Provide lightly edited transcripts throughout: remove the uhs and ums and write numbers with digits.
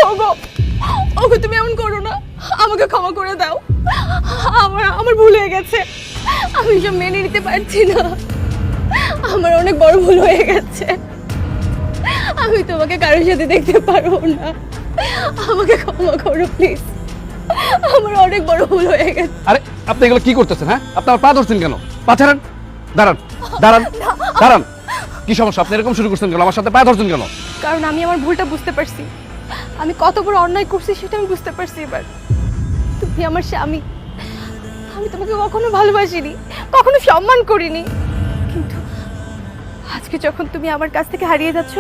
ওগো ওগো তুমি এমন করো না, আমাকে ক্ষমা করে দাও। আমার ভুল হয়ে গেছে, আমি সব মেনে নিতে পারছি না। আমার অনেক বড় ভুল হয়ে গেছে, আমি তোমাকে কারোর সাথে দেখতে পারবো না। আমাকে ক্ষমা করো প্লিজ, আমার অনেক বড় ভুল হয়ে গেছে। আরে আপনি এগুলো কি করতেছেন? হ্যাঁ, আপনি আমার পা ধরছেন কেন? পা ছাড়েন। দাঁড়ান দাঁড়ান দাঁড়ান। কি সমস্যা? আপনি এরকম শুরু করছেন কেন? আমার সাথে পা ধরছেন কেন? কারণ আমি আমার ভুলটা বুঝতে পারছি, আমি কত বড় অন্যায় করছি সেটা আমি বুঝতে পারছি এবার। তুমি আমার স্বামী, আমি তোমাকে কখনো ভালোবাসিনি, কখনো সম্মান করিনি, কিন্তু আজকে যখন তুমি আমার কাছ থেকে হারিয়ে যাচ্ছ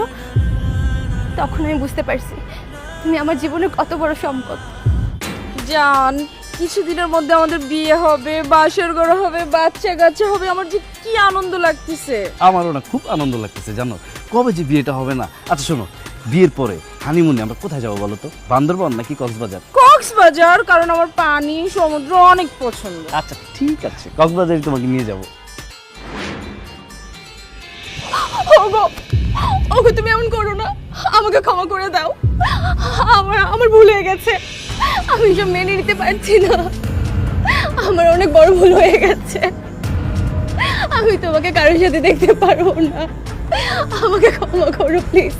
তখন আমি বুঝতে পারছি তুমি আমার জীবনের কত বড় সম্পদ। জান, কিছুদিনের মধ্যে আমাদের বিয়ে হবে, বাসর ঘর হবে, বাচ্চা কাচ্চা হবে, আমার যে কি আনন্দ লাগতেছে। আমারও না খুব আনন্দ লাগতেছে জানো। কবে যে বিয়েটা হবে না। আচ্ছা শোনো, বিয়ের পরে হানিমুনে আমরা কোথায় যাবো বলো তো? বান্দরবান নাকি কক্সবাজার? কক্সবাজার, কারণ আমার পানি সমুদ্র অনেক পছন্দ। আচ্ছা ঠিক আছে, কক্সবাজারই তোমাকে নিয়ে যাবো। ওগো ওগো তুমি এমন করো না, আমাকে ক্ষমা করে দাও। আমার ভুল হয়ে গেছে, আমি সব মেনে নিতে পারছি না। আমার অনেক বড় ভুল হয়ে গেছে, আমি তোমাকে কারোর সাথে দেখতে পারবো না। আমাকে ক্ষমা করো প্লিজ,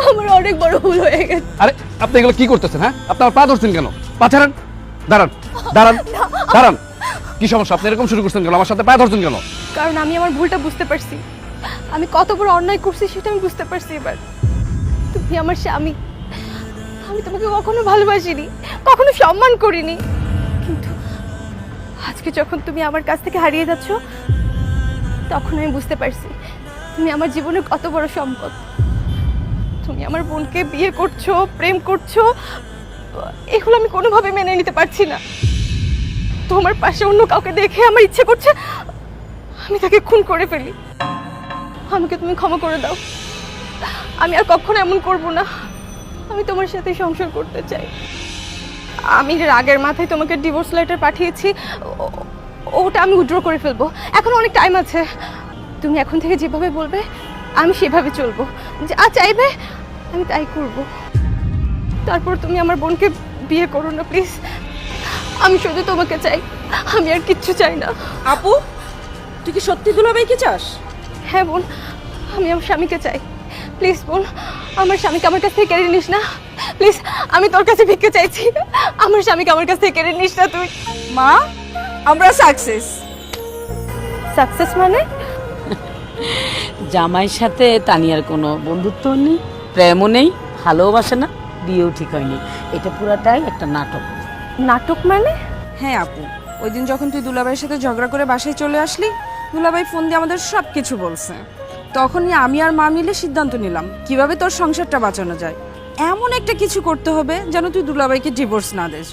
আমার অনেক বড় ভুল হয়ে গেছে। আরে আপনি এগুলো কি করতেছেন? হ্যাঁ, আপনি আমার পা ধরছেন কেন? পা ছাড়েন। দাঁড়ান দাঁড়ান দাঁড়ান। কি সমস্যা? আপনি এরকম শুরু করছেন কেন? আমার সাথে পা ধরছেন কেন? কারণ আমি আমার ভুলটা বুঝতে পারছি, আমি কত বড় অন্যায় করছি সেটা আমি বুঝতে পারছি এবার। তুমি আমার স্বামী, আমি তোমাকে কখনো ভালোবাসিনি, কখনো সম্মান করিনি, কিন্তু আজকে যখন তুমি আমার কাছ থেকে হারিয়ে যাচ্ছ তখন আমি বুঝতে পারছি তুমি আমার জীবনের কত বড় সম্পদ। তুমি আমার বোনকে বিয়ে করছো, প্রেম করছো, এগুলো আমি কোনোভাবে মেনে নিতে পারছি না। তোমার পাশে অন্য কাউকে দেখে আমার ইচ্ছে করছে আমি তাকে খুন করে ফেলি। আমাকে তুমি ক্ষমা করে দাও, আমি আর কখনো এমন করব না। আমি তোমার সাথে সংসার করতে চাই। আমি রাগের মাথায় তোমাকে ডিভোর্স লেটার পাঠিয়েছি, ওটা আমি উইথড্র করে ফেলবো। এখন অনেক টাইম আছে, তুমি এখন থেকে যেভাবে বলবে আমি সেভাবে চলবো, যা চাইবে আমি তাই করব। তারপর তুমি আমার বোনকে বিয়ে করো না প্লিজ, আমি শুধু তোমাকে চাই, আমি আর কিচ্ছু চাই না। আপু, তুই কি সত্যি দুলাভাইকে চাস? হ্যাঁ বোন, আমি আমার স্বামীকে চাই। প্লিজ বোন, আমার স্বামীকে আমার কাছ থেকে কেড়ে নিস না প্লিজ, আমি তোর কাছে ভিক্ষে চাইছি, আমার স্বামীকে আমার কাছ থেকে কেড়ে নিস না তুই। মা, আমরা সাকসেস। সাকসেস মানে? জামাইয়ের সাথে তানিয়ার কোনো বন্ধুত্ব নেই, প্রেমও নেই, ভালোবাসে না, বিয়েও ঠিক হয়নি। এটা পুরাটাই একটা নাটক। নাটক মানে? হ্যাঁ আপু, ওই দিন যখন তুই দুলাভাইয়ের সাথে ঝগড়া করে বাসায় চলে আসলি, দুলাভাই ফোন দিয়ে আমাদের সব কিছু বলছে। তখনই আমি আর মা মিলে সিদ্ধান্ত নিলাম কিভাবে তোর সংসারটা বাঁচানো যায়। এমন একটা কিছু করতে হবে যেন তুই দুলাভাইকে ডিভোর্স না দিস,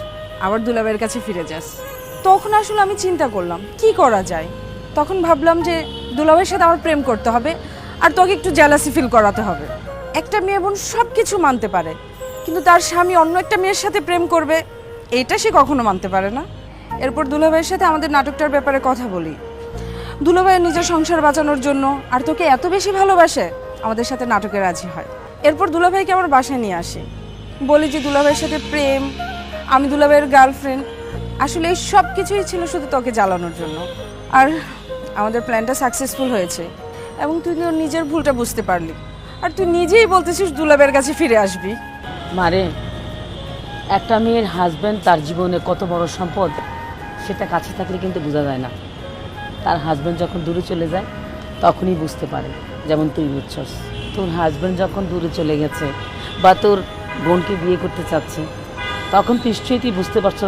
আবার দুলাভাইয়ের কাছে ফিরে যাস। তখন আসলে আমি চিন্তা করলাম কি করা যায়। তখন ভাবলাম যে দুলাভাইয়ের সাথে আমার প্রেম করতে হবে, আর তোকে একটু জেলাসি ফিল করাতে হবে। একটা মেয়ে বোন সব কিছু মানতে পারে, কিন্তু তার স্বামী অন্য একটা মেয়ের সাথে প্রেম করবে, এইটা সে কখনো মানতে পারে না। এরপর দুলাভাইয়ের সাথে আমাদের নাটকটার ব্যাপারে কথা বলি। দুলাভাইয়ের নিজের সংসার বাঁচানোর জন্য আর তোকে এত বেশি ভালোবাসে, আমাদের সাথে নাটকে রাজি হয়। এরপর দুলাভাইকে আমার বাসায় নিয়ে আসি, বলি যে দুলাভাইয়ের সাথে প্রেম, আমি দুলাভাইয়ের গার্লফ্রেন্ড। আসলে এই সব কিছুই ছিল শুধু তোকে জ্বালানোর জন্য। আর আমাদের প্ল্যানটা সাকসেসফুল হয়েছে, এবং তুই তোর নিজের ভুলটা বুঝতে পারলি, আর তুই নিজেই বলতেছিস দুলাভাইয়ের কাছে ফিরে আসবি। মারে, একটা মেয়ের হাজব্যান্ড তার জীবনে কত বড় সম্পদ সেটা কাছে থাকলে কিন্তু বোঝা যায় না। তার হাজব্যান্ড যখন দূরে চলে যায় তখনই বুঝতে পারে। যেমন তুই বুঝছস, তোর হাজব্যান্ড যখন দূরে চলে গেছে বা তোর বোনকে বিয়ে করতে চাচ্ছে, তখন নিশ্চয়ই তুই বুঝতে পারছ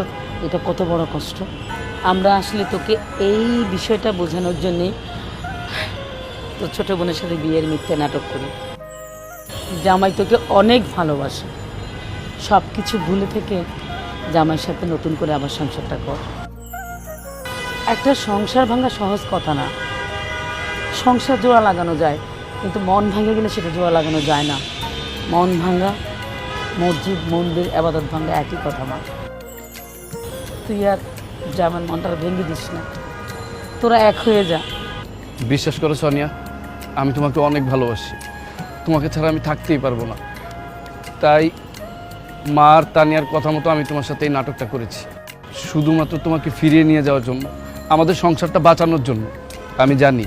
এটা কত বড় কষ্ট। আমরা আসলে তোকে এই বিষয়টা বোঝানোর জন্যে তোর ছোটো বোনের সাথে বিয়ের মিথ্যে নাটক করি। জামাই তোকে অনেক ভালোবাসে, সব কিছু ভুলে থেকে জামাইয়ের সাথে নতুন করে আবার সংসারটা কর। একটা সংসার ভাঙা সহজ কথা না। সংসার জোড়া লাগানো যায়, কিন্তু মন ভাঙে গেলে সেটা জোড়া লাগানো যায় না। মন ভাঙা, মসজিদ মন্দির আবাদত ভাঙা একই কথা মা। তুই আর জামাইয়ের মনটা ভেঙে দিস না, তোরা এক হয়ে যা। বিশ্বাস করো সোনিয়া, আমি তোমাকে অনেক ভালোবাসি, তোমাকে ছাড়া আমি থাকতেই পারবো না। তাই মা আর তানিয়ার কথা মতো আমি তোমার সাথে এই নাটকটা করেছি, শুধুমাত্র তোমাকে ফিরিয়ে নিয়ে যাওয়ার জন্য, আমাদের সংসারটা বাঁচানোর জন্য। আমি জানি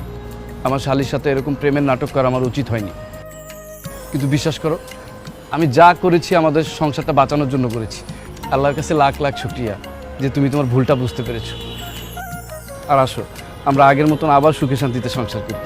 আমার শালির সাথে এরকম প্রেমের নাটক করা আমার উচিত হয়নি, কিন্তু বিশ্বাস করো আমি যা করেছি আমাদের সংসারটা বাঁচানোর জন্য করেছি। আল্লাহর কাছে লাখ লাখ শুকরিয়া যে তুমি তোমার ভুলটা বুঝতে পেরেছো। আর আসো আমরা আগের মতন আবার সুখে শান্তিতে সংসার করি।